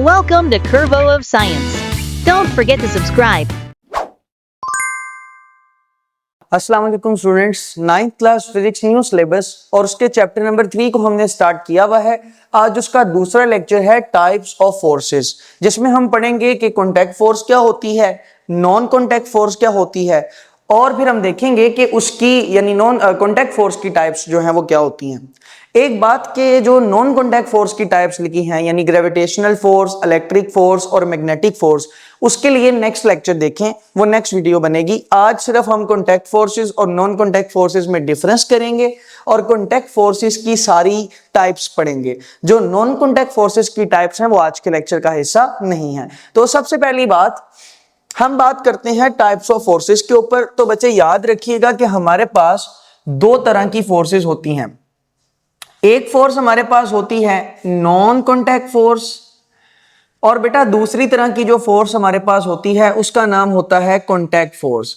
Welcome to Curvo of Science. Don't forget to subscribe. अस्सलाम वालेकुम students, 9th class physics new syllabus और उसके chapter number 3 को हमने स्टार्ट किया हुआ है। आज उसका दूसरा लेक्चर है टाइप्स ऑफ फोर्सेस, जिसमें हम पढ़ेंगे कि कॉन्टैक्ट फोर्स क्या होती है, नॉन कॉन्टैक्ट फोर्स क्या होती है, और फिर हम देखेंगे कि उसकी यानी नॉन कॉन्टैक्ट फोर्स की टाइप्स जो हैं वो क्या होती हैं। एक बात के जो नॉन कॉन्टैक्ट फोर्स की टाइप्स लिखी हैं यानी ग्रेविटेशनल फोर्स, इलेक्ट्रिक फोर्स और मैग्नेटिक फोर्स, उसके लिए नेक्स्ट लेक्चर देखें, वो नेक्स्ट वीडियो बनेगी। आज सिर्फ हम कॉन्टैक्ट फोर्सेस और नॉन कॉन्टैक्ट फोर्सेस में डिफरेंस करेंगे और कॉन्टैक्ट फोर्सेस की सारी टाइप्स पढ़ेंगे। जो नॉन कॉन्टैक्ट फोर्सेस की टाइप्स हैं वो आज के लेक्चर का हिस्सा नहीं है। तो सबसे पहली बात हम बात करते हैं टाइप्स ऑफ फोर्सेस के ऊपर। तो बच्चे याद रखिएगा कि हमारे पास दो तरह की फोर्सेस होती हैं। एक फोर्स हमारे पास होती है नॉन कॉन्टैक्ट फोर्स, और बेटा दूसरी तरह की जो फोर्स हमारे पास होती है उसका नाम होता है कॉन्टैक्ट फोर्स।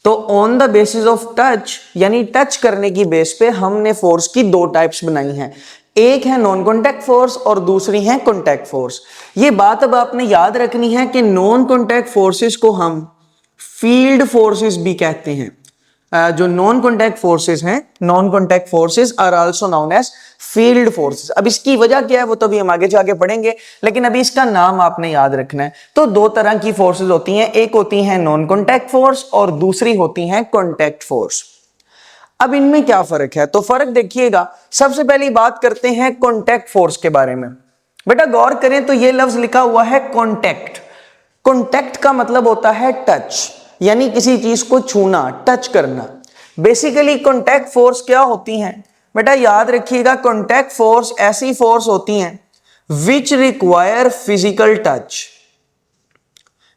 तो on the basis of touch यानी टच करने की बेस पे हमने फोर्स की दो टाइप्स बनाई हैं। एक है नॉन कॉन्टैक्ट फोर्स और दूसरी है कॉन्टैक्ट फोर्स। ये बात अब आपने याद रखनी है कि नॉन कॉन्टैक्ट फोर्सेस को हम फील्ड फोर्सेस भी कहते हैं। जो नॉन कॉन्टैक्ट फोर्सेस हैं, non contact forces are also known as field forces. अब इसकी वजह क्या है वो तो भी हम आगे जाके पढ़ेंगे, लेकिन अभी इसका नाम आपने याद रखना है। तो दो तरह की फोर्सेस होती हैं, एक होती है नॉन कॉन्टैक्ट फोर्स और दूसरी होती है कॉन्टैक्ट फोर्स। अब इनमें क्या फर्क है, तो फर्क देखिएगा। सबसे पहली बात करते हैं कॉन्टैक्ट फोर्स के बारे में। बेटा गौर करें तो ये लफ्ज लिखा हुआ है कॉन्टैक्ट। कॉन्टैक्ट का मतलब होता है टच, यानी किसी चीज को छूना, टच करना। बेसिकली कॉन्टैक्ट फोर्स क्या होती हैं बेटा, याद रखिएगा। कॉन्टैक्ट फोर्स ऐसी फोर्स होती हैं विच रिक्वायर फिजिकल टच।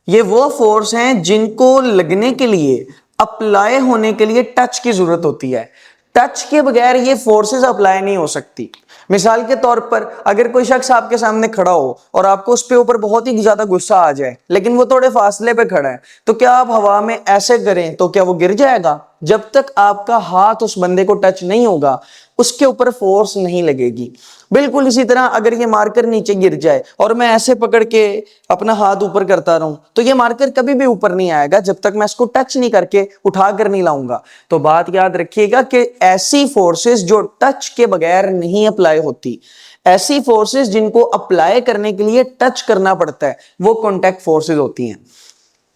ये वो फोर्स हैं जिनको लगने के लिए, अप्लाई होने के लिए टच की जरूरत होती है। टच के बगैर ये फोर्सेस अप्लाई नहीं हो सकती। मिसाल के तौर पर अगर कोई शख्स आपके सामने खड़ा हो और आपको उस पे ऊपर बहुत ही ज्यादा गुस्सा आ जाए, लेकिन वो थोड़े फासले पे खड़ा है, तो क्या आप हवा में ऐसे करें तो क्या वो गिर जाएगा? जब तक आपका हाथ उस बंदे को टच नहीं होगा उसके ऊपर फोर्स नहीं लगेगी। बिल्कुल इसी तरह अगर ये मार्कर नीचे गिर जाए और मैं ऐसे पकड़ के अपना हाथ ऊपर करता रहूं तो ये मार्कर कभी भी ऊपर नहीं आएगा जब तक मैं इसको टच नहीं करके उठा कर नहीं लाऊंगा। तो बात याद रखिएगा कि ऐसी फोर्सेस जो टच के बगैर नहीं अप्लाई होती, ऐसी फोर्सेस जिनको अप्लाई करने के लिए टच करना पड़ता है, वो कॉन्टैक्ट फोर्सेस होती हैं।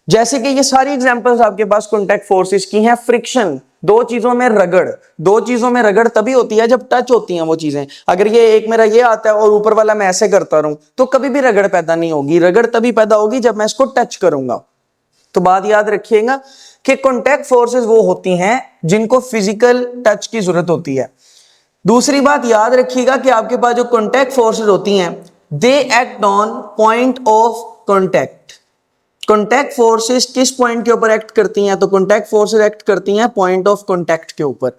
जैसे कि ये सारी एग्जांपल्स आपके पास कॉन्टैक्ट फोर्सेस की हैं। फ्रिक्शन, दो चीजों में रगड़, दो चीजों में रगड़ तभी होती है जब टच होती हैं वो चीजें। अगर ये एक मेरा ये आता है और ऊपर वाला मैं ऐसे करता रहूं तो कभी भी रगड़ पैदा नहीं होगी। रगड़ तभी पैदा होगी जब मैं इसको टच करूंगा। तो बात याद रखिएगा कि कॉन्टैक्ट फोर्सेस वो होती हैं जिनको फिजिकल टच की जरूरत होती है। दूसरी बात याद रखिएगा कि आपके पास जो कॉन्टैक्ट फोर्सेस होती हैं they act on point of contact. Contact forces किस पॉइंट के ऊपर एक्ट करती हैं? तो कॉन्टैक्ट फोर्सेस एक्ट करती हैं पॉइंट ऑफ कॉन्टैक्ट के ऊपर,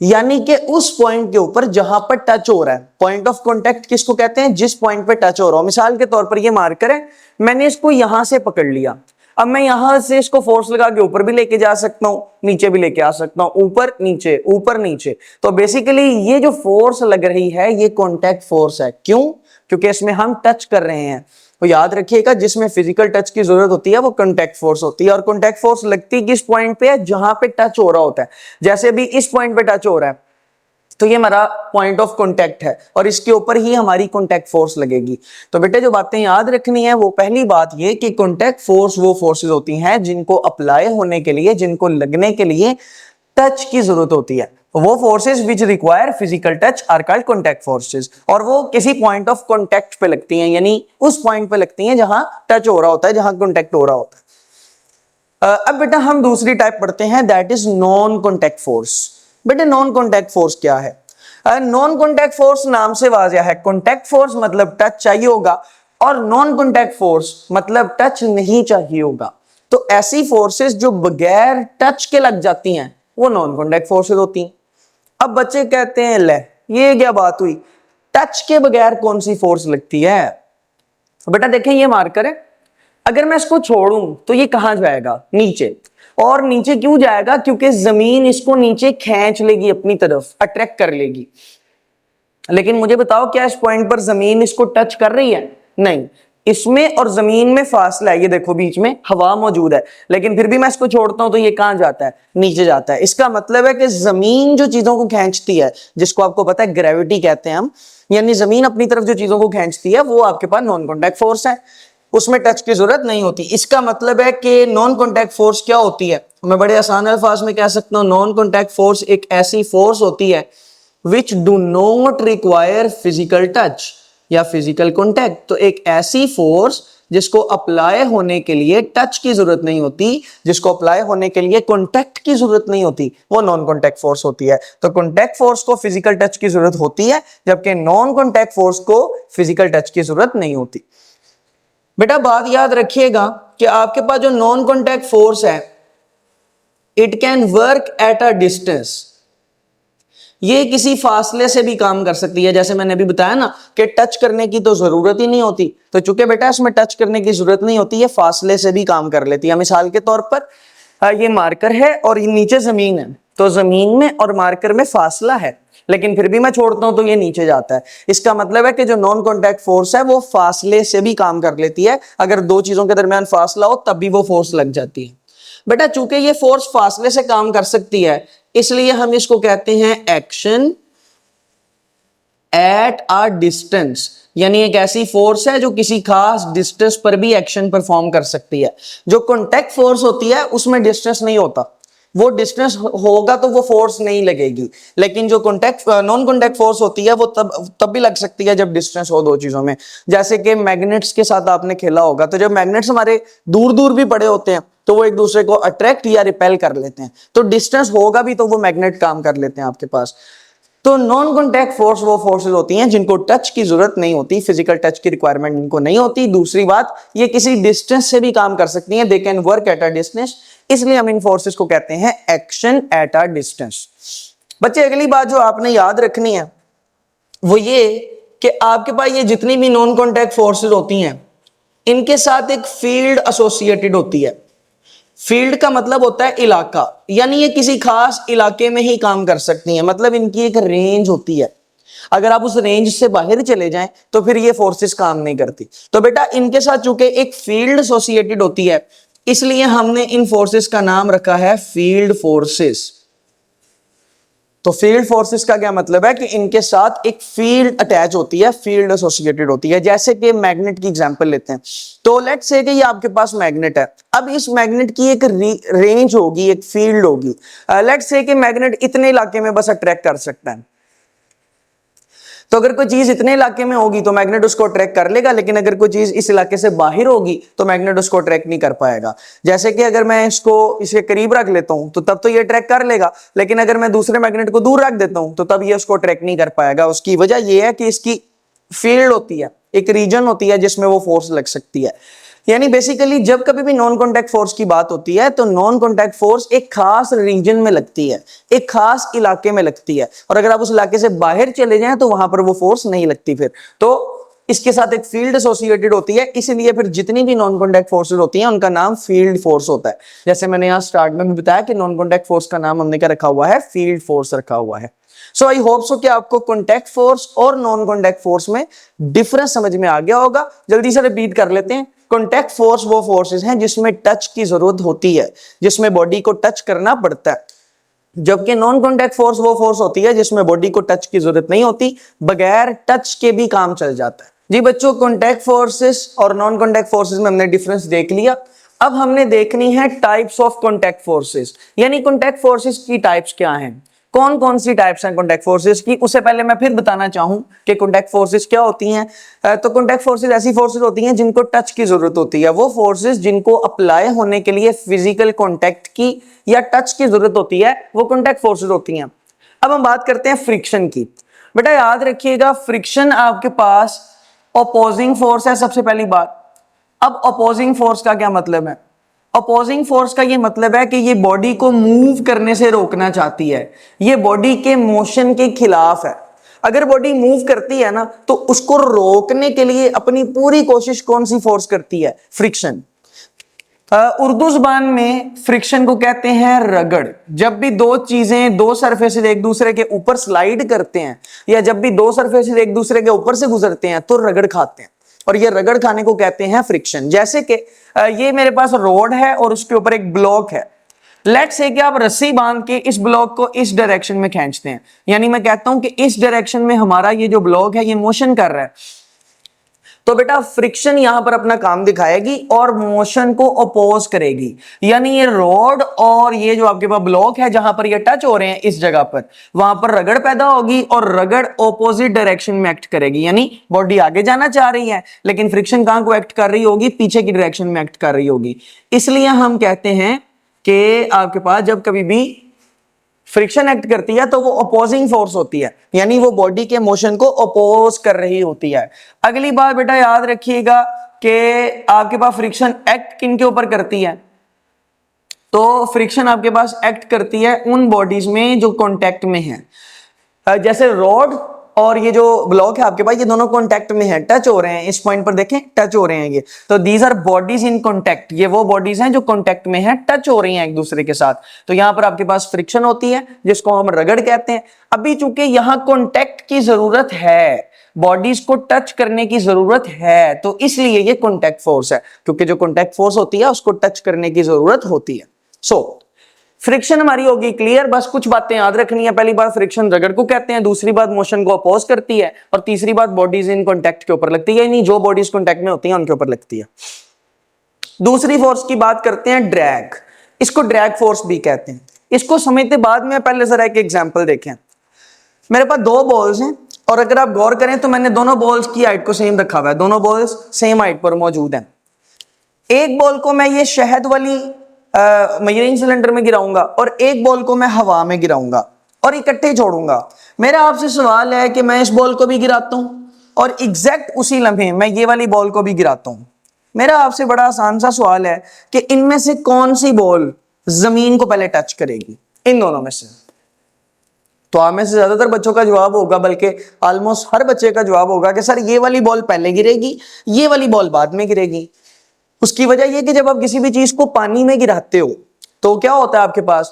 यानी कि उस पॉइंट के ऊपर जहां पर टच हो रहा है। पॉइंट ऑफ कॉन्टैक्ट किसको कहते हैं? जिस पॉइंट पे टच हो रहा हो। मिसाल के तौर पर ये मार्कर है, मैंने इसको यहां से पकड़ लिया, अब मैं यहां से इसको फोर्स लगा के ऊपर भी लेके जा सकता हूं, नीचे भी लेके आ सकता हूं, ऊपर नीचे ऊपर नीचे। तो बेसिकली ये जो फोर्स लग रही है ये कॉन्टैक्ट फोर्स है। क्यों? क्योंकि इसमें हम टच कर रहे हैं। तो याद रखिएगा जिसमें फिजिकल टच की जरूरत होती है वो कॉन्टैक्ट फोर्स होती है। और कॉन्टैक्ट फोर्स लगती किस पॉइंट पे है? जहां पे टच हो रहा होता है। जैसे अभी इस पॉइंट पे टच हो रहा है तो ये हमारा पॉइंट ऑफ कॉन्टैक्ट है और इसके ऊपर ही हमारी कॉन्टैक्ट फोर्स लगेगी। तो बेटे जो बातें याद रखनी है वो पहली बात ये कि कॉन्टैक्ट फोर्स वो फोर्सेस होती हैं जिनको अप्लाई होने के लिए, जिनको लगने के लिए टच की जरूरत होती है। वो forces which require physical touch are called contact forces, और वो किसी पॉइंट ऑफ कॉन्टैक्ट पे लगती हैं, यानी उस पॉइंट पे लगती हैं जहां टच हो रहा होता है, जहां कॉन्टैक्ट हो रहा होता है। अब बेटा हम दूसरी टाइप पढ़ते हैं, that is non contact force. बेटे नॉन कॉन्टैक्ट फोर्स क्या है? नॉन कॉन्टैक्ट फोर्स नाम से वाज़िया है। कॉन्टैक्ट फोर्स मतलब टच चाहिए होगा और नॉन कॉन्टैक्ट फोर्स मतलब टच नहीं चाहिए होगा। तो ऐसी फोर्सेस जो बगैर टच के लग जाती हैं वो नॉन कॉन्टैक्ट फोर्सेस होती हैं। अब बच्चे कहते हैं ले ये क्या बात हुई, टच के बगैर कौन सी फोर्स लगती है? बेटा देखें ये मार्कर है, अगर मैं इसको छोड़ूं तो ये कहां जाएगा? नीचे। और नीचे क्यों जाएगा? क्योंकि जमीन इसको नीचे खींच लेगी, अपनी तरफ अट्रैक्ट कर लेगी। लेकिन मुझे बताओ क्या इस पॉइंट पर जमीन इसको टच कर रही है? नहीं। इसमें और जमीन में फासला है, ये देखो बीच में हवा मौजूद है, लेकिन फिर भी मैं इसको छोड़ता हूं तो ये कहां जाता है, नीचे जाता है। इसका मतलब है कि जमीन जो चीजों को खींचती है, जिसको आपको पता है ग्रेविटी कहते हैं हम, यानी जमीन अपनी तरफ जो चीजों को खींचती है वो आपके पास नॉन कॉन्टैक्ट फोर्स है, उसमें टच की जरूरत नहीं होती। इसका मतलब है कि नॉन कॉन्टैक्ट फोर्स क्या होती है, मैं बड़े आसान अल्फाज में कह सकता हूं, नॉन कॉन्टैक्ट फोर्स एक ऐसी फोर्स होती है which do not require physical touch या फिजिकल कॉन्टैक्ट। तो एक ऐसी फोर्स जिसको अप्लाई होने के लिए टच की जरूरत नहीं होती, जिसको अप्लाई होने के लिए कॉन्टैक्ट की जरूरत नहीं होती, वो नॉन कॉन्टैक्ट फोर्स होती है। तो कॉन्टैक्ट फोर्स को फिजिकल टच की जरूरत होती है, जबकि नॉन कॉन्टैक्ट फोर्स को फिजिकल टच की जरूरत नहीं होती। बेटा बात याद रखिएगा कि आपके पास जो नॉन कॉन्टैक्ट फोर्स है, it can work at a distance, ये किसी फासले से भी काम कर सकती है। जैसे मैंने अभी बताया ना कि टच करने की तो जरूरत ही नहीं होती, तो चूंकि बेटा इसमें टच करने की जरूरत नहीं होती, ये फासले से भी काम कर लेती है। मिसाल के तौर पर ये मार्कर है और ये नीचे जमीन है, तो जमीन में और मार्कर में फासला है, लेकिन फिर भी मैं छोड़ता हूं तो ये नीचे जाता है। इसका मतलब है कि जो नॉन कॉन्टैक्ट फोर्स है वो फासले से भी काम कर लेती है, अगर दो चीजों के दरमियान फासला हो तब भी वो फोर्स लग जाती है। बेटा चूंकि ये फोर्स फासले से काम कर सकती है, इसलिए हम इसको कहते हैं एक्शन एट अ डिस्टेंस, यानी एक ऐसी फोर्स है जो किसी खास डिस्टेंस पर भी एक्शन परफॉर्म कर सकती है। जो कॉन्टैक्ट फोर्स होती है उसमें डिस्टेंस नहीं होता, वो डिस्टेंस होगा तो वो फोर्स नहीं लगेगी, लेकिन जो कॉन्टैक्ट नॉन कॉन्टैक्ट फोर्स होती है वो तब भी लग सकती है जब डिस्टेंस हो दो चीजों में। जैसे कि मैग्नेट्स के साथ आपने खेला होगा, तो जब मैग्नेट्स हमारे दूर दूर भी पड़े होते हैं तो वो एक दूसरे को अट्रैक्ट या रिपेल कर लेते हैं, तो डिस्टेंस होगा भी तो वो मैग्नेट काम कर लेते हैं आपके पास। तो नॉन कॉन्टैक्ट फोर्स वो फोर्सेस होती हैं जिनको टच की जरूरत नहीं होती, फिजिकल टच की रिक्वायरमेंट इनको नहीं होती। दूसरी बात, ये किसी डिस्टेंस से भी काम कर सकती हैं, they can work at a distance, इसलिए हम इन फोर्सेस को कहते हैं एक्शन एट अ डिस्टेंस। बच्चे अगली बात जो आपने याद रखनी है वो ये कि आपके पास ये जितनी भी नॉन कॉन्टैक्ट फोर्सेस होती हैं, इनके साथ एक फील्ड एसोसिएटेड होती है। फील्ड का मतलब होता है इलाका, यानी ये किसी खास इलाके में ही काम कर सकती हैं, मतलब इनकी एक रेंज होती है। अगर आप उस रेंज से बाहर चले जाएं तो फिर ये फोर्सेस काम नहीं करती। तो बेटा इनके साथ चूंकि एक फील्ड एसोसिएटेड होती है, इसलिए हमने इन फोर्सेस का नाम रखा है फील्ड फोर्सेस। तो फील्ड फोर्सेस का क्या मतलब है कि इनके साथ एक फील्ड अटैच होती है, फील्ड एसोसिएटेड होती है। जैसे कि मैग्नेट की एग्जांपल लेते हैं, तो लेट्स से कि ये आपके पास मैग्नेट है, अब इस मैग्नेट की एक रेंज होगी, एक फील्ड होगी। लेट्स से कि मैग्नेट इतने इलाके में बस अट्रैक्ट कर सकता है, तो अगर कोई चीज इतने इलाके में होगी तो मैग्नेट उसको ट्रैक कर लेगा, लेकिन अगर कोई चीज इस इलाके से बाहर होगी तो मैग्नेट उसको ट्रैक नहीं कर पाएगा। जैसे कि अगर मैं इसको इसके करीब रख लेता हूं तो तब तो ये ट्रैक कर लेगा, लेकिन अगर मैं दूसरे मैग्नेट को दूर रख देता हूं तो तब ये उसको ट्रैक नहीं कर पाएगा। उसकी वजह यह है कि इसकी फील्ड होती है, एक रीजन होती है जिसमें वो फोर्स लग सकती है। यानी बेसिकली जब कभी भी नॉन कॉन्टैक्ट फोर्स की बात होती है तो नॉन कॉन्टैक्ट फोर्स एक खास रीजन में लगती है, एक खास इलाके में लगती है, और अगर आप उस इलाके से बाहर चले जाएं तो वहां पर वो फोर्स नहीं लगती। फिर तो इसके साथ एक फील्ड एसोसिएटेड होती है, इसलिए फिर जितनी भी नॉन कॉन्टैक्ट फोर्सेस होती हैं उनका नाम फील्ड फोर्स होता है। जैसे मैंने यहाँ स्टार्ट में भी बताया कि नॉन कॉन्टैक्ट फोर्स का नाम हमने क्या रखा हुआ है, फील्ड फोर्स रखा हुआ है। सो आई होप सो कि आपको कॉन्टैक्ट फोर्स और नॉन कॉन्टैक्ट फोर्स में डिफरेंस समझ में आ गया होगा। जल्दी से रिपीट कर लेते हैं। कॉन्टैक्ट फोर्स वो फोर्सेस हैं जिसमें टच की जरूरत होती है, जिसमें बॉडी को टच करना पड़ता है, जबकि नॉन कॉन्टैक्ट फोर्स वो फोर्स होती है जिसमें बॉडी को टच की जरूरत नहीं होती, बगैर टच के भी काम चल जाता है। जी बच्चों, कॉन्टैक्ट फोर्सेस और नॉन कॉन्टैक्ट फोर्सेस में हमने डिफरेंस देख लिया। अब हमने देखनी है टाइप्स ऑफ कॉन्टैक्ट फोर्सेस, यानी कॉन्टैक्ट फोर्सेस की टाइप्स क्या हैं, कौन कौन सी टाइप्स हैं कॉन्टैक्ट फोर्सेस की। उससे पहले मैं फिर बताना चाहूं कि कॉन्टैक्ट फोर्सेस क्या होती हैं। तो कॉन्टैक्ट फोर्सेस ऐसी फोर्सेस होती हैं जिनको टच की जरूरत होती है, वो फोर्सेस जिनको अप्लाई होने के लिए फिजिकल कॉन्टैक्ट की या टच की जरूरत होती है, वो कॉन्टैक्ट फोर्सेस होती हैं। अब हम बात करते हैं फ्रिक्शन की। बेटा याद रखिएगा, फ्रिक्शन आपके पास अपोजिंग फोर्स है सबसे पहली बात। अब अपोजिंग फोर्स का क्या मतलब है? अपोजिंग फोर्स का ये मतलब है कि ये बॉडी को मूव करने से रोकना चाहती है, ये बॉडी के मोशन के खिलाफ है। अगर बॉडी मूव करती है ना तो उसको रोकने के लिए अपनी पूरी कोशिश कौन सी फोर्स करती है? फ्रिक्शन। उर्दू जुबान में फ्रिक्शन को कहते हैं रगड़। जब भी दो चीजें, दो सरफेसेस एक दूसरे के ऊपर स्लाइड करते हैं, या जब भी दो सरफेसेस एक दूसरे के ऊपर से गुजरते हैं तो रगड़ खाते हैं। और ये रगड़ खाने को कहते हैं फ्रिक्शन। जैसे कि ये मेरे पास रोड है और उसके ऊपर एक ब्लॉक है। लेट्स से कि आप रस्सी बांध के इस ब्लॉक को इस डायरेक्शन में खींचते हैं, यानी मैं कहता हूं कि इस डायरेक्शन में हमारा ये जो ब्लॉक है ये मोशन कर रहा है, तो बेटा फ्रिक्शन यहां पर अपना काम दिखाएगी और मोशन को अपोज करेगी। यानी ये रोड और ये जो आपके पास ब्लॉक है जहां पर ये टच हो रहे हैं इस जगह पर, वहां पर रगड़ पैदा होगी और रगड़ ऑपोजिट डायरेक्शन में एक्ट करेगी। यानी बॉडी आगे जाना चाह रही है लेकिन फ्रिक्शन कहां को एक्ट कर रही होगी, पीछे की डायरेक्शन में एक्ट कर रही होगी। इसलिए हम कहते हैं कि आपके पास जब कभी भी फ्रिक्शन एक्ट करती है तो वो अपोजिंग फोर्स होती है, यानी वो बॉडी के मोशन को अपोज कर रही होती है। अगली बात बेटा याद रखिएगा कि आपके पास फ्रिक्शन एक्ट किन के ऊपर करती है, तो फ्रिक्शन आपके पास एक्ट करती है उन बॉडीज में जो कांटेक्ट में है। जैसे रोड और ये जो ब्लॉक है आपके पास, ये दोनों कांटेक्ट में है, टच हो रहे हैं। इस पॉइंट पर देखें टच हो रहे हैं ये, तो these are bodies in contact. ये वो बॉडीज हैं जो कांटेक्ट में है, टच हो रही हैं एक दूसरे के साथ, तो यहां पर आपके पास फ्रिक्शन होती है जिसको हम रगड़ कहते हैं। अभी चूंकि यहां कांटेक्ट की जरूरत है, बॉडीज को टच करने की जरूरत है, तो इसलिए ये कांटेक्ट फोर्स है, क्योंकि जो कांटेक्ट फोर्स होती है उसको टच करने की जरूरत होती है। सो फ्रिक्शन हमारी होगी क्लियर। बस कुछ बातें याद रखनी है। पहली बात फ्रिक्शन रगड़ को कहते हैं, दूसरी बात मोशन को अपोज करती है, और तीसरी बात बॉडीज इन कांटेक्ट के ऊपर लगती है, यानी जो बॉडीज कांटेक्ट में होती हैं उनके ऊपर लगती है। दूसरी फोर्स की बात करते हैं ड्रैग। इसको ड्रैग फोर्स भी कहते हैं। इसको समझते बाद में पहले जरा एक एग्जांपल देखें। मेरे पास दो बॉल्स हैं और अगर आप गौर करें तो मैंने दोनों बॉल्स की हाइट को सेम रखा हुआ है, दोनों बॉल्स सेम हाइट पर मौजूद हैं। एक बॉल को मैं ये शहद वाली मेजरिंग सिलेंडर में गिराऊंगा और एक बॉल को मैं हवा में गिराऊंगा और इकट्ठे छोड़ूंगा। मेरा आपसे सवाल है कि मैं इस बॉल को भी गिराता हूं और एग्जैक्ट उसी लम्हे मैं ये वाली बॉल को भी गिराता हूं। मेरा आपसे बड़ा आसान सा सवाल है कि इनमें से कौन सी बॉल जमीन को पहले टच करेगी, इन दोनों में से? तो आप में से ज्यादातर बच्चों का जवाब होगा, बल्कि ऑलमोस्ट हर बच्चे का जवाब होगा कि सर ये वाली बॉल पहले गिरेगी, ये वाली बॉल बाद में गिरेगी। उसकी वजह यह कि जब आप किसी भी चीज को पानी में गिराते हो तो क्या होता है आपके पास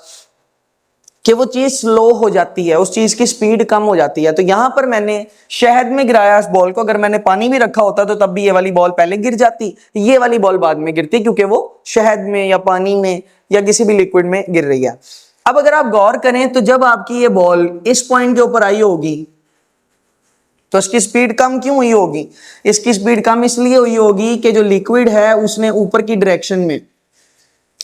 कि वो चीज स्लो हो जाती है, उस चीज की स्पीड कम हो जाती है। तो यहां पर मैंने शहद में गिराया इस बॉल को, अगर मैंने पानी में रखा होता तो तब भी ये वाली बॉल पहले गिर जाती, ये वाली बॉल बाद में गिरती, क्योंकि वो शहद में या पानी में या किसी भी लिक्विड में गिर रही है। अब अगर आप गौर करें तो जब आपकी ये बॉल इस पॉइंट के ऊपर आई होगी तो इसकी स्पीड कम क्यों हुई होगी? इसकी स्पीड कम इसलिए हुई होगी कि जो लिक्विड है उसने ऊपर की डायरेक्शन में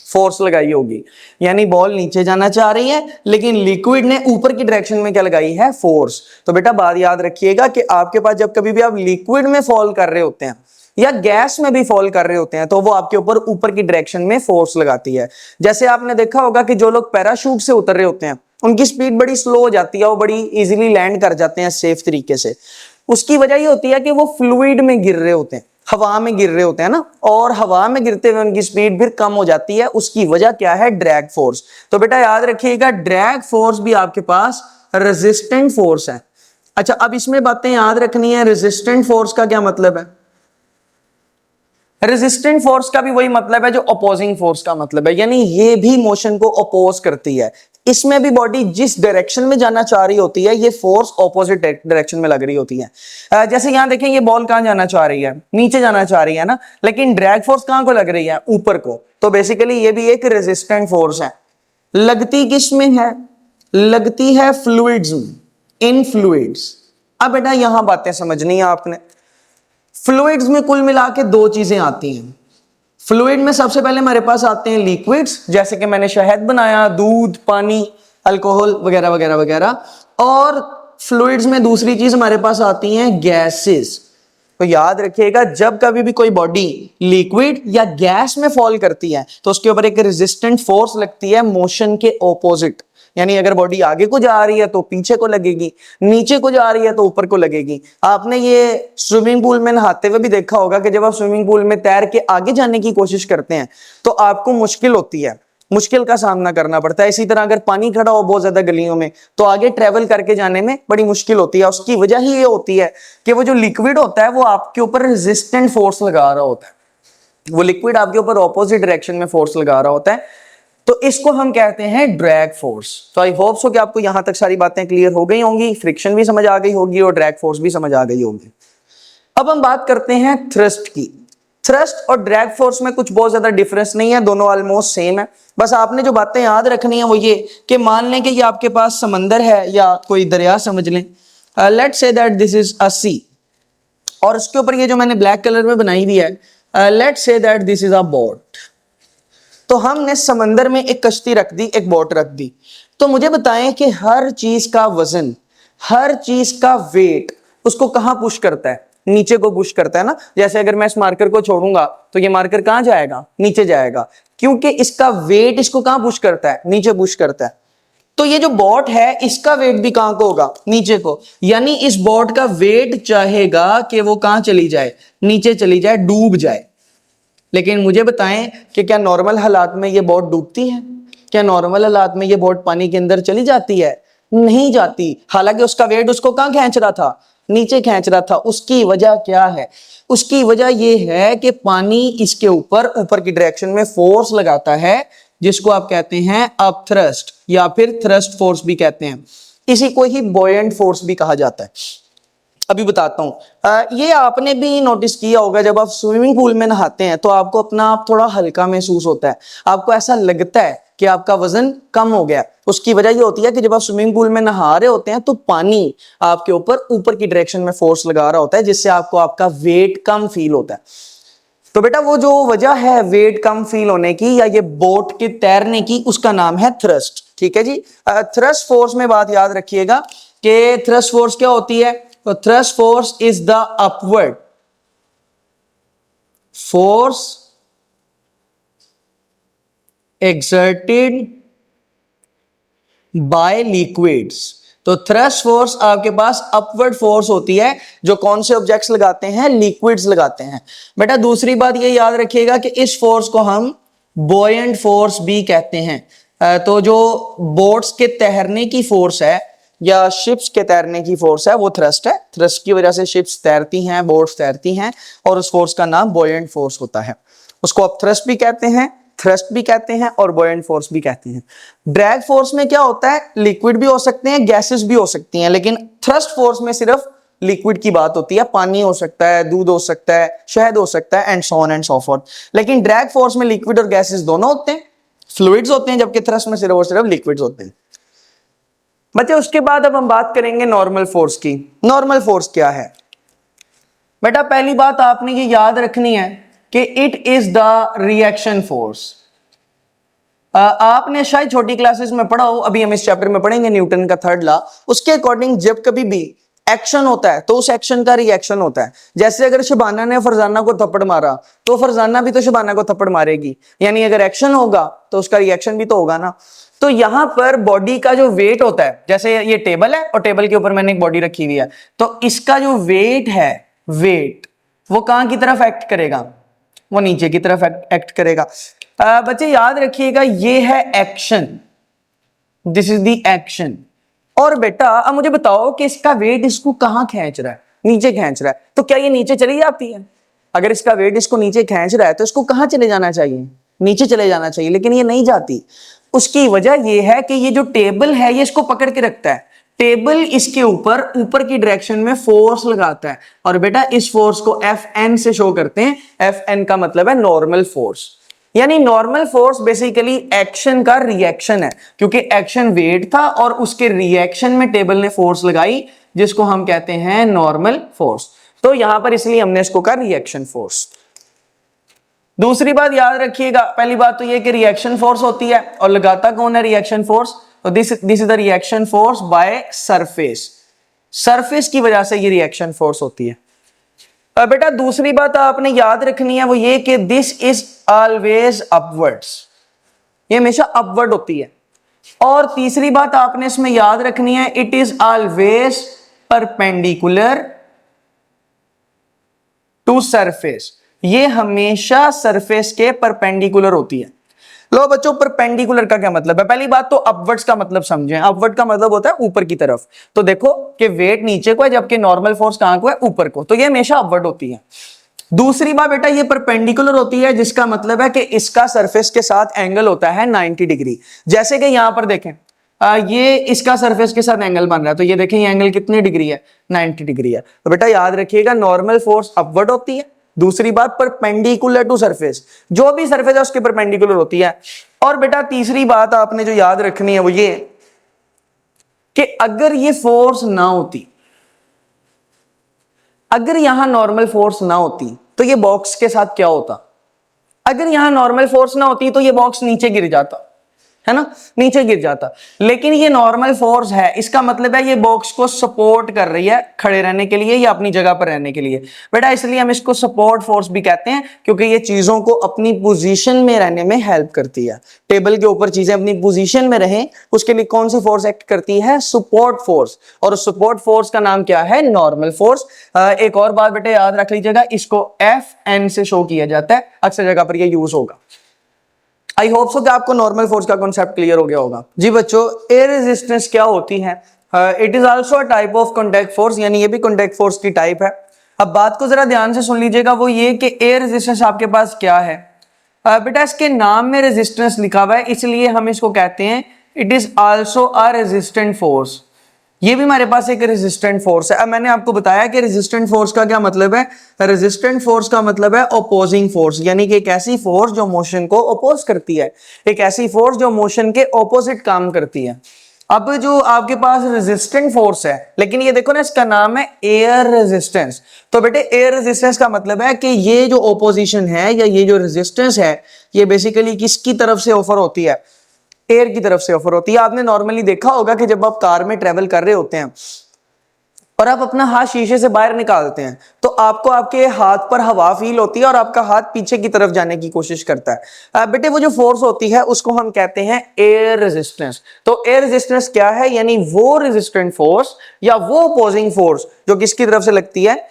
फोर्स लगाई होगी, यानी बॉल नीचे जाना चाह रही है लेकिन लिक्विड ने ऊपर की डायरेक्शन में क्या लगाई है? फोर्स। तो बेटा बात याद रखिएगा कि आपके पास जब कभी भी आप लिक्विड में फॉल कर रहे होते हैं या गैस में भी फॉल कर रहे होते हैं तो वो आपके ऊपर की डायरेक्शन में फोर्स लगाती है। जैसे आपने देखा होगा कि जो लोग पैराशूट से उतर रहे होते हैं उनकी स्पीड बड़ी स्लो हो जाती है, वो बड़ी इजीली लैंड कर जाते हैं सेफ तरीके से। उसकी वजह ये होती है कि वो फ्लूइड में गिर रहे होते हैं, हवा में गिर रहे होते हैं ना, और हवा में गिरते हुए उनकी स्पीड फिर कम हो जाती है। उसकी वजह क्या है? Drag force. तो बेटा याद रखिएगा ड्रैग फोर्स भी आपके पास रेजिस्टेंट फोर्स है। अच्छा, अब इसमें बातें याद रखनी है। रेजिस्टेंट फोर्स का क्या मतलब है? रेजिस्टेंट फोर्स का भी वही मतलब है जो अपोजिंग फोर्स का मतलब है, यानी ये भी मोशन को अपोज करती है। इसमें भी बॉडी जिस डायरेक्शन में जाना चाह रही होती है ये फोर्स ऑपोजिट डायरेक्शन में लग रही होती है। जैसे यहां देखें ये बॉल कहां जाना चाह रही है? नीचे जाना चाह रही है ना, लेकिन ड्रैग फोर्स कहां को लग रही है? ऊपर को। तो बेसिकली ये भी एक रेजिस्टेंट फोर्स है। लगती किस में है? लगती है फ्लूइड्स में, इन फ्लूइड्स। अब बेटा यहां बातें समझनी है आपने। फ्लूइड्स में कुल मिला के दो चीजें आती हैं। फ्लूइड में सबसे पहले हमारे पास आते हैं लिक्विड्स, जैसे कि मैंने शहद बनाया, दूध, पानी, अल्कोहल वगैरह वगैरह वगैरह। और फ्लूइड्स में दूसरी चीज हमारे पास आती हैं गैसेस। तो याद रखिएगा जब कभी भी कोई बॉडी लिक्विड या गैस में फॉल करती है तो उसके ऊपर एक रेजिस्टेंट फोर्स लगती है मोशन के ऑपोजिट। यानी अगर बॉडी आगे को जा रही है तो पीछे को लगेगी, नीचे को जा रही है तो ऊपर को लगेगी। आपने ये स्विमिंग पूल में नहाते हुए भी देखा होगा कि जब आप स्विमिंग पूल में तैर के आगे जाने की कोशिश करते हैं तो आपको मुश्किल होती है, मुश्किल का सामना करना पड़ता है। इसी तरह अगर पानी खड़ा हो बहुत ज्यादा गलियों में तो आगे ट्रेवल करके जाने में बड़ी मुश्किल होती है। उसकी वजह ही ये होती है कि वो जो लिक्विड होता है वो आपके ऊपर रेजिस्टेंट फोर्स लगा रहा होता है, वो लिक्विड आपके ऊपर ऑपोजिट डायरेक्शन में फोर्स लगा रहा होता है। तो इसको हम कहते हैं ड्रैग फोर्स। तो आई होप सो कि आपको यहां तक सारी बातें क्लियर हो गई होंगी, फ्रिक्शन भी समझ आ गई होगी और ड्रैग फोर्स भी समझ आ गई होगी। अब हम बात करते हैं थ्रस्ट की। थ्रस्ट और ड्रैग फोर्स में कुछ बहुत ज्यादा डिफरेंस नहीं है, दोनों ऑलमोस्ट सेम है। बस आपने जो बातें याद रखनी है वो ये कि मान लें कि ये आपके पास समंदर है या कोई दरिया समझ लें, let's say that this is a C, और उसके ऊपर ये जो मैंने ब्लैक कलर में बनाई हुई है, let's say that this is a boat. तो हमने समंदर में एक कश्ती रख दी, एक बोट रख दी। तो मुझे बताएं कि हर चीज का वजन, हर चीज का वेट उसको कहां पुश करता है? नीचे को पुश करता है ना। जैसे अगर मैं इस मार्कर को छोड़ूंगा तो ये मार्कर कहां जाएगा? नीचे जाएगा, क्योंकि इसका वेट इसको कहां पुश करता है? नीचे पुश करता है। तो ये जो बोट है इसका वेट भी कहां को होगा? नीचे को। यानी इस बोट का वेट चाहेगा कि वो कहां चली जाए? नीचे चली जाए, डूब जाए। लेकिन मुझे बताएं कि क्या नॉर्मल हालात में ये बोट डूबती है? क्या नॉर्मल हालात में ये बोट पानी के अंदर चली जाती है? नहीं जाती। हालांकि उसका वेट उसको कहां खींच रहा था? नीचे खींच रहा था। उसकी वजह क्या है? उसकी वजह यह है कि पानी इसके ऊपर की डायरेक्शन में फोर्स लगाता है, जिसको आप कहते हैं अपथ्रस्ट या फिर थ्रस्ट फोर्स भी कहते हैं। इसी को ही बॉयंट फोर्स भी कहा जाता है। अभी बताता हूं। ये आपने भी नोटिस किया होगा, जब आप स्विमिंग पूल में नहाते हैं तो आपको अपना आप थोड़ा हल्का महसूस होता है, आपको ऐसा लगता है कि आपका वजन कम हो गया। उसकी वजह ये होती है कि जब आप स्विमिंग पूल में नहा रहे होते हैं तो पानी आपके ऊपर की डायरेक्शन में फोर्स लगा रहा होता है, जिससे आपको आपका वेट कम फील होता है। तो बेटा वो जो वजह है वेट कम फील होने की या ये बोट के तैरने की, उसका नाम है थ्रस्ट। ठीक है जी। थ्रस्ट फोर्स में बात याद रखिएगा कि थ्रस्ट फोर्स क्या होती है। तो thrust force is the upward force exerted by liquids। तो थ्रस्ट फोर्स आपके पास अपवर्ड फोर्स होती है जो कौन से ऑब्जेक्ट्स लगाते हैं? लिक्विड्स लगाते हैं। बेटा दूसरी बात ये याद रखिएगा कि इस फोर्स को हम बॉयंट फोर्स भी कहते हैं। तो जो बोट्स के तैरने की फोर्स है या शिप्स के तैरने की फोर्स है वो थ्रस्ट है। थ्रस्ट की वजह से शिप्स तैरती हैं, बोट्स तैरती हैं, और उस फोर्स का नाम बॉयंट फोर्स होता है। उसको आप थ्रस्ट भी कहते हैं, थ्रस्ट भी कहते हैं और बॉयंट फोर्स भी कहते हैं। ड्रैग फोर्स में क्या होता है? लिक्विड भी हो सकते हैं, गैसेस भी हो सकती हैं, लेकिन थ्रस्ट फोर्स में सिर्फ लिक्विड की बात होती है। पानी हो सकता है, दूध हो सकता है, शहद हो सकता है, and so on and so fourth. लेकिन ड्रैग फोर्स में लिक्विड और गैसेस दोनों होते हैं, फ्लूइड्स होते हैं, जबकि थ्रस्ट में सिर्फ और सिर्फ लिक्विड्स होते हैं। बच्चे उसके बाद अब हम बात करेंगे नॉर्मल फोर्स की। नॉर्मल फोर्स क्या है? बेटा पहली बात आपने ये याद रखनी है कि it is the reaction force. आपने शायद छोटी क्लासेस में पढ़ा हो, अभी हम इस चैप्टर में पढ़ेंगे न्यूटन का थर्ड लॉ। उसके अकॉर्डिंग जब कभी भी एक्शन होता है तो उस एक्शन का रिएक्शन होता है। जैसे अगर शबाना ने फरजाना को थप्पड़ मारा तो फरजाना भी तो शबाना को थप्पड़ मारेगी, यानी अगर एक्शन होगा तो उसका रिएक्शन भी तो होगा ना। तो यहां पर बॉडी का जो वेट होता है, जैसे ये टेबल है और टेबल के ऊपर मैंने एक बॉडी रखी हुई है, तो इसका जो वेट है, वेट वो कहां की तरफ एक्ट करेगा? वो नीचे की तरफ एक्ट करेगा। बच्चे याद रखिएगा ये है action, this is the action. और बेटा अब मुझे बताओ कि इसका वेट इसको कहां खींच रहा है? नीचे खींच रहा है। तो क्या ये नीचे चली जाती है? अगर इसका वेट इसको नीचे खींच रहा है तो इसको कहां चले जाना चाहिए? नीचे चले जाना चाहिए, लेकिन ये नहीं जाती। उसकी वजह ये है कि ये जो टेबल है ये इसको पकड़ के रखता है। टेबल इसके ऊपर की डायरेक्शन में फोर्स लगाता है, और बेटा इस फोर्स को Fn से शो करते हैं। Fn का मतलब है नॉर्मल फोर्स। यानी नॉर्मल फोर्स बेसिकली एक्शन का रिएक्शन है, क्योंकि एक्शन वेट था और उसके रिएक्शन में टेबल ने फोर्स लगाई, जिसको हम कहते हैं नॉर्मल फोर्स। तो यहां पर इसलिए हमने इसको कहा रिएक्शन फोर्स। दूसरी बात याद रखिएगा, पहली बात तो ये कि रिएक्शन फोर्स होती है, और लगाता कौन है रिएक्शन फोर्स? तो this is the reaction force by surface. Surface की वजह से ये रिएक्शन फोर्स होती है। बेटा दूसरी बात आपने याद रखनी है वो ये कि दिस इज ऑलवेज अपवर्ड्स, ये हमेशा अपवर्ड होती है। और तीसरी बात आपने इसमें याद रखनी है, it is always perpendicular to surface, ये हमेशा सरफेस के परपेंडिकुलर होती है। लो बच्चों, परपेंडिकुलर का क्या मतलब है? पहली बात तो अपवर्ड्स का मतलब समझें। अपवर्ड का मतलब होता है ऊपर की तरफ। तो देखो कि वेट नीचे को है, जबकि नॉर्मल फोर्स कहां को है? ऊपर को। तो ये हमेशा अपवर्ड होती है। दूसरी बात बेटा ये परपेंडिकुलर होती है, जिसका मतलब है कि इसका सरफेस के साथ एंगल होता है 90 डिग्री। जैसे कि यहां पर देखें, ये इसका सरफेस के साथ एंगल बन रहा है, तो ये देखें ये एंगल कितनी डिग्री है, 90 डिग्री है। तो बेटा याद रखिएगा नॉर्मल फोर्स अपवर्ड होती है, दूसरी बात परपेंडिकुलर टू सरफेस, जो भी सरफेस है उसके परपेंडिकुलर होती है। और बेटा तीसरी बात आपने जो याद रखनी है वो ये कि अगर ये फोर्स ना होती, अगर यहां नॉर्मल फोर्स ना होती तो ये बॉक्स के साथ क्या होता, अगर यहां नॉर्मल फोर्स ना होती तो ये बॉक्स नीचे गिर जाता, है ना, नीचे गिर जाता। लेकिन ये नॉर्मल फोर्स है, इसका मतलब है ये बॉक्स को सपोर्ट कर रही है खड़े रहने के लिए या अपनी जगह पर रहने के लिए। बेटा इसलिए हम इसको सपोर्ट फोर्स भी कहते हैं, क्योंकि ये चीजों को अपनी पोजीशन में रहने में हेल्प करती है। टेबल के ऊपर चीजें अपनी पोजीशन में रहें, उसके लिए कौन सी फोर्स एक्ट करती है, सपोर्ट फोर्स। और सपोर्ट फोर्स का नाम क्या है, नॉर्मल फोर्स। एक और बात बेटा याद रख लीजिएगा, इसको FN से शो किया जाता है, अक्सर जगह पर यह यूज होगा। आई होप सो कि आपको नॉर्मल फोर्स का कॉन्सेप्ट क्लियर हो गया होगा। जी बच्चों, एयर रेजिस्टेंस क्या होती है, it is also a type of contact force, यानी ये भी कॉन्टैक्ट फोर्स की टाइप है। अब बात को जरा ध्यान से सुन लीजिएगा, वो ये कि एयर रेजिस्टेंस आपके पास क्या है। बेटा इसके नाम में रेजिस्टेंस लिखा हुआ है, इसलिए हम इसको कहते हैं it is also a resistant force. ये भी हमारे पास एक रेजिस्टेंट फोर्स है। अब मैंने आपको बताया कि रेजिस्टेंट फोर्स का क्या मतलब है। रेजिस्टेंट फोर्स का मतलब है अपोजिंग फोर्स, यानी कि एक ऐसी फोर्स जो मोशन को अपोज करती है, एक ऐसी फोर्स जो मोशन के ऑपोजिट काम करती है। अब जो आपके पास रेजिस्टेंट फोर्स है, लेकिन ये देखो ना इसका नाम है एयर रेजिस्टेंस। तो बेटे एयर रेजिस्टेंस का मतलब है कि ये जो ओपोजिशन है या ये जो रेजिस्टेंस है, ये बेसिकली किसकी तरफ से ऑफर होती है, एयर की तरफ से ऑफर होती है। आपने नॉर्मली देखा होगा कि जब आप कार में ट्रेवल कर रहे होते हैं और आप अपना हाथ शीशे से बाहर निकालते हैं, तो आपको आपके हाथ पर हवा फील होती है और आपका हाथ पीछे की तरफ जाने की कोशिश करता है। बेटे वो जो फोर्स होती है उसको हम कहते हैं एयर रेजिस्टेंस। तो एयर रेजिस्टेंस क्या है, यानी वो रेजिस्टेंट फोर्स या वो अपोजिंग फोर्स जो किसकी तरफ से लगती है,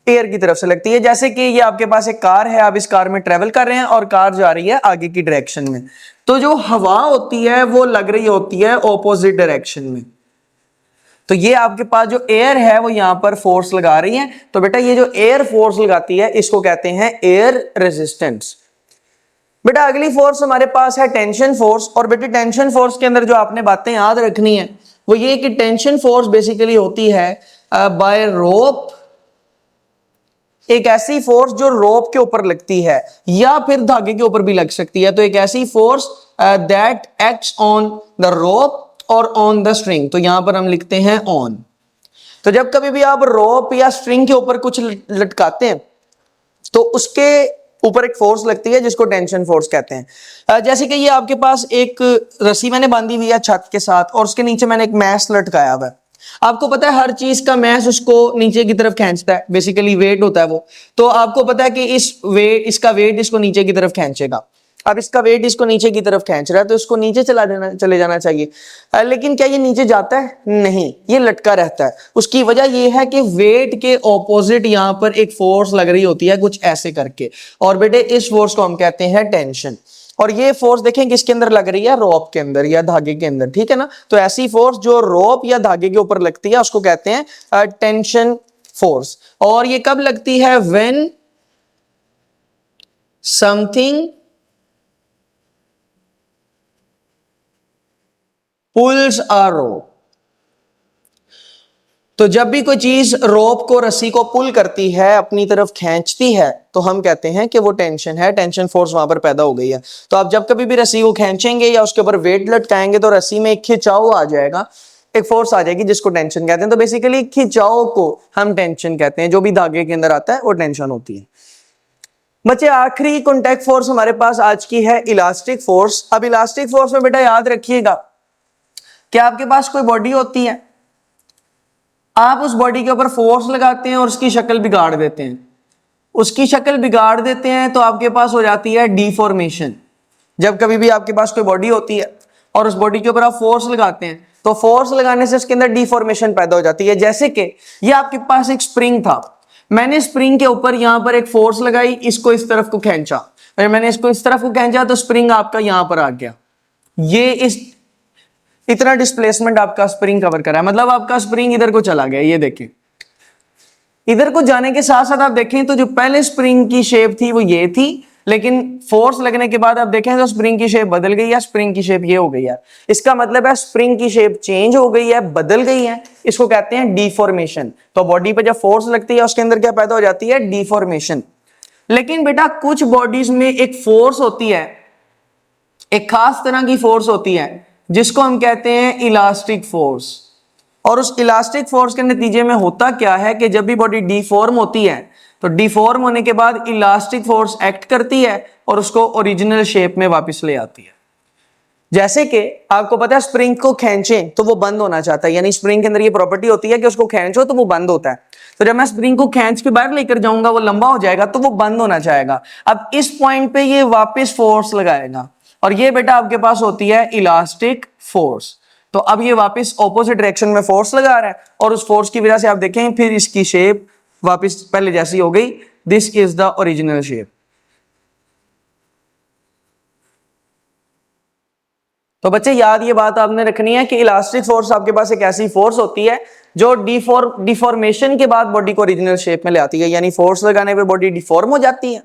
एयर की तरफ से लगती है। जैसे कि ये आपके पास एक कार है, आप इस कार में ट्रेवल कर रहे हैं और कार जा रही है आगे की डायरेक्शन में, तो जो हवा होती है वो लग रही होती है ऑपोजिट डायरेक्शन में। तो ये आपके पास जो एयर है वो यहां पर फोर्स लगा रही है। तो बेटा ये जो एयर फोर्स लगाती है इसको कहते हैं एयर रेजिस्टेंस। बेटा अगली फोर्स हमारे पास है टेंशन फोर्स। और बेटे टेंशन फोर्स के अंदर जो आपने बातें याद रखनी है वो ये कि टेंशन फोर्स बेसिकली होती है बाय रोप, एक ऐसी फोर्स जो रोप के ऊपर लगती है या फिर धागे के ऊपर भी लग सकती है। तो एक ऐसी force that acts on the rope और ऑन द स्ट्रिंग। तो यहां पर हम लिखते हैं ऑन। तो जब कभी भी आप रोप या स्ट्रिंग के ऊपर कुछ लटकाते हैं तो उसके ऊपर एक फोर्स लगती है जिसको टेंशन फोर्स कहते हैं। जैसे कि ये आपके पास एक रस्सी मैंने बांधी हुई है छत के साथ और उसके नीचे मैंने एक मैश लटकाया हुआ है। आपको पता है हर चीज का मैश उसको नीचे की तरफ खींचता है, बेसिकली वेट होता है वो। तो आपको पता है कि इसका वेट इसको नीचे की तरफ खींचेगा। अब इसका वेट इसको नीचे की तरफ खींच रहा है तो इसको नीचे चले जाना चाहिए। लेकिन क्या ये नीचे जाता है? नहीं, ये लटका रहता है। उसकी वजह ये है कि वेट के ऑपोजिट यहां पर एक फोर्स लग रही होती है कुछ ऐसे करके, और बेटे इस फोर्स को हम कहते हैं टेंशन। और ये फोर्स देखें किसके अंदर लग रही है, रोप के अंदर या धागे के अंदर, ठीक है ना। तो ऐसी फोर्स जो रोप या धागे के ऊपर लगती है उसको कहते हैं टेंशन फोर्स। और ये कब लगती है, व्हेन समथिंग पुल्स अ रोप। तो जब भी कोई चीज रोप को, रस्सी को पुल करती है, अपनी तरफ खींचती है, तो हम कहते हैं कि वो टेंशन है, टेंशन फोर्स वहां पर पैदा हो गई है। तो आप जब कभी भी रस्सी को खींचेंगे या उसके ऊपर वेट लटकाएंगे तो रस्सी में एक खिंचाव आ जाएगा, एक फोर्स आ जाएगी जिसको टेंशन कहते हैं। तो बेसिकली खिंचाव को हम टेंशन कहते हैं, जो भी धागे के अंदर आता है वो टेंशन होती है। बच्चे आखिरी कॉन्टैक्ट फोर्स हमारे पास आज की है इलास्टिक फोर्स। अब इलास्टिक फोर्स में बेटा याद रखिएगा कि आपके पास कोई बॉडी होती है, आप उस बॉडी के ऊपर फोर्स लगाते हैं और उसकी शक्ल बिगाड़ देते हैं। उसकी शक्ल बिगाड़ देते हैं तो आपके पास हो जाती है डिफॉर्मेशन। जब कभी भी आपके पास कोई बॉडी होती है और उस बॉडी के ऊपर आप फोर्स लगाते हैं तो फोर्स लगाने से उसके अंदर डिफॉर्मेशन पैदा हो जाती है। जैसे कि ये आपके पास एक स्प्रिंग था, मैंने स्प्रिंग के ऊपर यहां पर एक फोर्स लगाई, इसको इस तरफ को खींचा, मैंने इसको इस तरफ को खींचा तो स्प्रिंग आपका यहां पर आ गया। ये इतना डिस्प्लेसमेंट आपका स्प्रिंग कवर कर रहा है, मतलब आपका स्प्रिंग इधर को चला गया। ये देखें, इधर को जाने के साथ साथ आप देखें तो जो पहले स्प्रिंग की शेप थी वो ये थी, लेकिन फोर्स लगने के बाद आप देखें तो स्प्रिंग की शेप बदल गई है, स्प्रिंग की शेप ये हो गई है। इसका मतलब है स्प्रिंग की शेप चेंज हो गई है, बदल गई है, इसको कहते हैं डिफॉर्मेशन। तो बॉडी पे जब फोर्स लगती है उसके अंदर क्या पैदा हो जाती है, डिफॉर्मेशन। लेकिन बेटा कुछ बॉडीज में एक फोर्स होती है, एक खास तरह की फोर्स होती है जिसको हम कहते हैं इलास्टिक फोर्स। और उस इलास्टिक फोर्स के नतीजे में होता क्या है कि जब भी बॉडी डिफॉर्म होती है तो डिफॉर्म होने के बाद इलास्टिक फोर्स एक्ट करती है और उसको ओरिजिनल शेप में वापस ले आती है। जैसे कि आपको पता है स्प्रिंग को खींचें तो वो बंद होना चाहता है, यानी स्प्रिंग के अंदर ये प्रॉपर्टी होती है कि उसको खींचो तो वो बंद होता है। तो जब मैं स्प्रिंग को खींच के बाहर लेकर जाऊंगा वो लंबा हो जाएगा तो वो बंद होना चाहेगा। अब इस पॉइंट पे ये वापस फोर्स लगाएगा और ये बेटा आपके पास होती है इलास्टिक फोर्स। तो अब ये वापस ऑपोजिट डायरेक्शन में फोर्स लगा रहा है और उस फोर्स की वजह से आप देखें फिर इसकी शेप वापस पहले जैसी हो गई। This is the original shape. तो बच्चे याद ये बात आपने रखनी है कि इलास्टिक फोर्स आपके पास एक ऐसी फोर्स होती है जो डिफॉर्मेशन के बाद बॉडी को ओरिजिनल शेप में ले आती है, यानी फोर्स लगाने पे बॉडी डिफॉर्म हो जाती है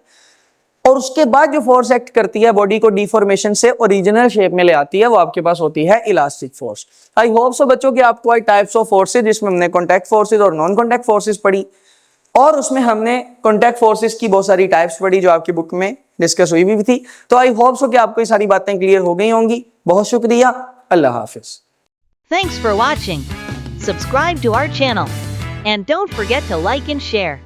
और उसके बाद जो फोर्स एक्ट करती है बॉडी को डिफॉर्मेशन से ओरिजिनल शेप में ले आती है, वो आपके पास होती है elastic force. I hope so बच्चों कि आपको आई टाइप्स ऑफ फोर्सेज, जिसमें हमने कॉन्टैक्ट फोर्सेज और नॉन कॉन्टैक्ट फोर्सेज पढ़ी और उसमें हमने कॉन्टैक्ट फोर्सेज की बहुत सारी टाइप्स पढ़ी जो आपकी बुक में डिस्कस हुई भी थी। तो आई होप सो कि आपको ये सारी बातें क्लियर हो गई होंगी। बहुत शुक्रिया, अल्लाह हाफिज। Thanks for watching. Subscribe to our channel. And don't forget to like and share.